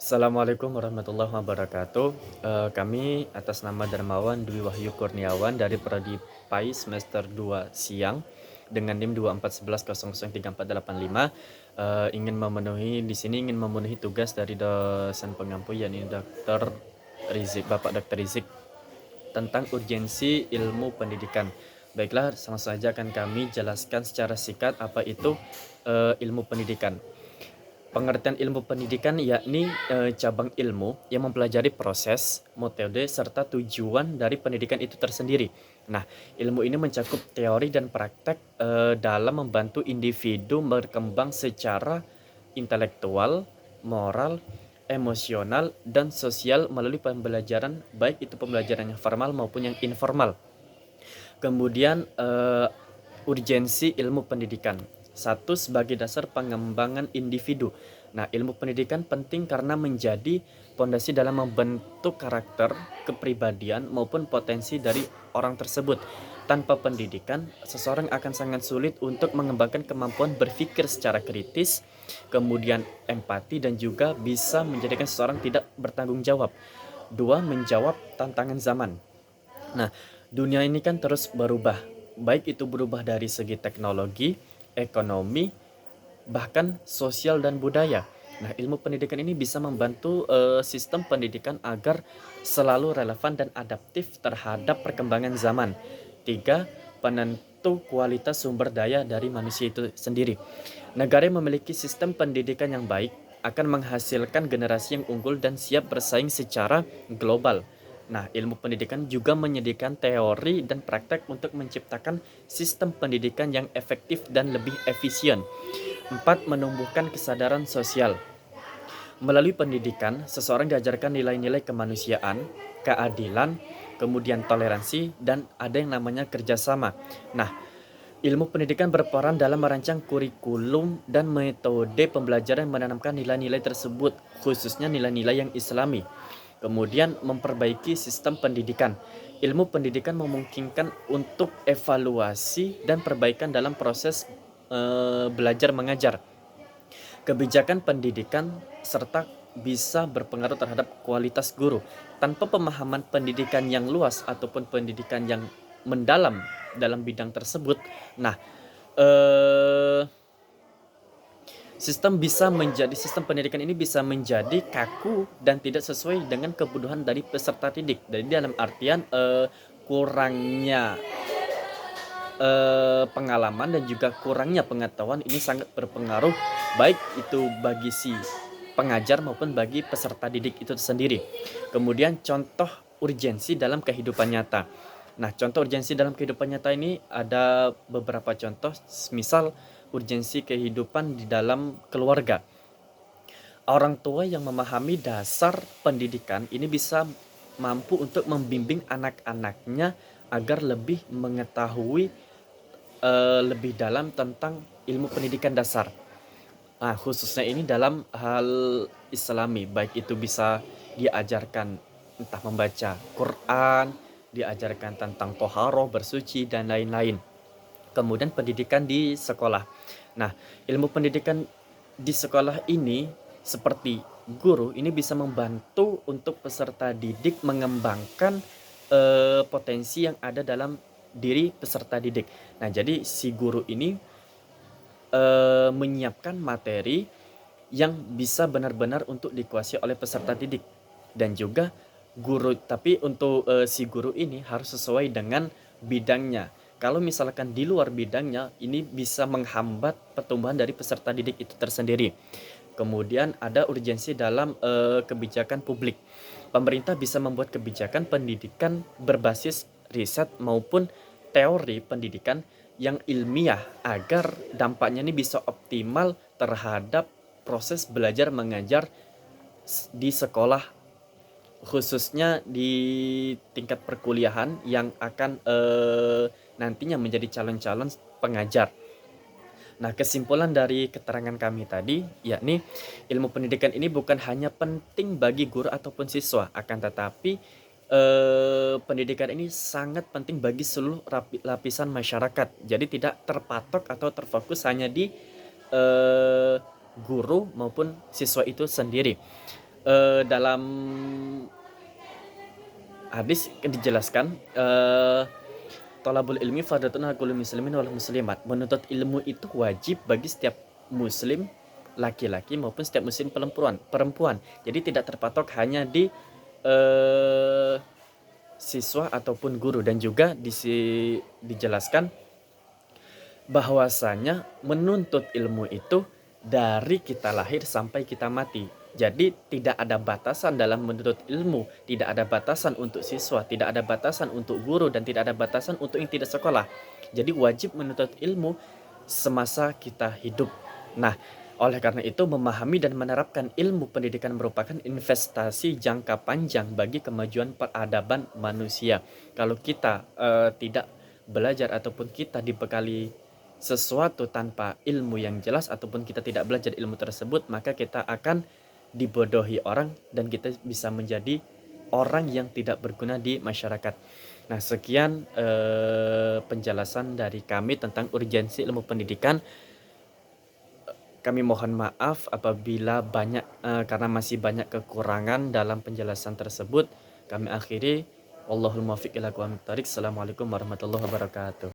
Assalamualaikum warahmatullahi wabarakatuh. Kami atas nama Darmawan Dwi Wahyu Kurniawan dari Prodi PAI semester 2 Siang dengan NIM 241003485 ingin memenuhi tugas dari dosen pengampu yakni Bapak Dr. Rizik tentang urgensi ilmu pendidikan. Baiklah, langsung saja akan kami jelaskan secara singkat apa itu ilmu pendidikan. Pengertian ilmu pendidikan yakni cabang ilmu yang mempelajari proses, metode, serta tujuan dari pendidikan itu tersendiri. Nah, ilmu ini mencakup teori dan praktek dalam membantu individu berkembang secara intelektual, moral, emosional, dan sosial melalui pembelajaran, baik itu pembelajaran yang formal maupun yang informal. Kemudian urgensi ilmu pendidikan. Satu, sebagai dasar pengembangan individu. Nah, ilmu pendidikan penting karena menjadi pondasi dalam membentuk karakter, kepribadian, maupun potensi dari orang tersebut. Tanpa pendidikan, seseorang akan sangat sulit untuk mengembangkan kemampuan berpikir secara kritis, kemudian empati, dan juga bisa menjadikan seseorang tidak bertanggung jawab. Dua, menjawab tantangan zaman. Nah, dunia ini kan terus berubah, baik itu berubah dari segi teknologi, ekonomi, bahkan sosial dan budaya. Nah, ilmu pendidikan ini bisa membantu sistem pendidikan agar selalu relevan dan adaptif terhadap perkembangan zaman. Tiga, penentu kualitas sumber daya dari manusia itu sendiri. Negara yang memiliki sistem pendidikan yang baik akan menghasilkan generasi yang unggul dan siap bersaing secara global. Nah, ilmu pendidikan juga menyediakan teori dan praktek untuk menciptakan sistem pendidikan yang efektif dan lebih efisien. Empat, menumbuhkan kesadaran sosial. Melalui pendidikan, seseorang diajarkan nilai-nilai kemanusiaan, keadilan, kemudian toleransi, dan ada yang namanya kerjasama. Nah, ilmu pendidikan berperan dalam merancang kurikulum dan metode pembelajaran yang menanamkan nilai-nilai tersebut, khususnya nilai-nilai yang islami. Kemudian memperbaiki sistem pendidikan. Ilmu pendidikan memungkinkan untuk evaluasi dan perbaikan dalam proses belajar mengajar. Kebijakan pendidikan serta bisa berpengaruh terhadap kualitas guru. Tanpa pemahaman pendidikan yang luas ataupun pendidikan yang mendalam dalam bidang tersebut, nah sistem pendidikan ini bisa menjadi kaku dan tidak sesuai dengan kebutuhan dari peserta didik. Jadi dalam artian kurangnya pengalaman dan juga kurangnya pengetahuan ini sangat berpengaruh baik itu bagi si pengajar maupun bagi peserta didik itu sendiri. Kemudian contoh urgensi dalam kehidupan nyata. Nah, contoh urgensi dalam kehidupan nyata ini ada beberapa contoh, misal urgensi kehidupan di dalam keluarga. Orang tua yang memahami dasar pendidikan ini bisa mampu untuk membimbing anak-anaknya agar lebih mengetahui lebih dalam tentang ilmu pendidikan dasar. Nah, khususnya ini dalam hal Islami, baik itu bisa diajarkan entah membaca Quran, diajarkan tentang toharoh, bersuci, dan lain-lain. Kemudian pendidikan di sekolah. Nah, ilmu pendidikan di sekolah ini seperti guru ini bisa membantu untuk peserta didik mengembangkan potensi yang ada dalam diri peserta didik. Nah, jadi si guru ini menyiapkan materi yang bisa benar-benar untuk dikuasai oleh peserta didik. Dan juga guru, tapi untuk si guru ini harus sesuai dengan bidangnya. Kalau misalkan di luar bidangnya, ini bisa menghambat pertumbuhan dari peserta didik itu tersendiri. Kemudian ada urgensi dalam kebijakan publik. Pemerintah bisa membuat kebijakan pendidikan berbasis riset maupun teori pendidikan yang ilmiah agar dampaknya ini bisa optimal terhadap proses belajar mengajar di sekolah, khususnya di tingkat perkuliahan yang akan nantinya menjadi calon-calon pengajar. Nah, kesimpulan dari keterangan kami tadi yakni ilmu pendidikan ini bukan hanya penting bagi guru ataupun siswa, akan tetapi pendidikan ini sangat penting bagi seluruh lapisan masyarakat. Jadi tidak terpatok atau terfokus hanya di guru maupun siswa itu sendiri. dalam hadis dijelaskan, thalabul ilmi fardhatun 'ala kulli muslimin wal muslimat. Menuntut ilmu itu wajib bagi setiap muslim laki-laki maupun setiap muslim perempuan. Jadi tidak terpatok hanya di siswa ataupun guru, dan juga dijelaskan bahwasanya menuntut ilmu itu dari kita lahir sampai kita mati. Jadi tidak ada batasan dalam menuntut ilmu, tidak ada batasan untuk siswa, tidak ada batasan untuk guru, dan tidak ada batasan untuk yang tidak sekolah. Jadi wajib menuntut ilmu semasa kita hidup. Nah, oleh karena itu memahami dan menerapkan ilmu pendidikan merupakan investasi jangka panjang bagi kemajuan peradaban manusia. Kalau kita tidak belajar ataupun kita dibekali sesuatu tanpa ilmu yang jelas, ataupun kita tidak belajar ilmu tersebut, maka kita akan dibodohi orang dan kita bisa menjadi orang yang tidak berguna di masyarakat. Nah, sekian penjelasan dari kami tentang urgensi ilmu pendidikan. Kami mohon maaf apabila karena masih banyak kekurangan dalam penjelasan tersebut. Kami akhiri. Wallahul muwaffiq ila aqwamit thoriq. Assalamualaikum warahmatullahi wabarakatuh.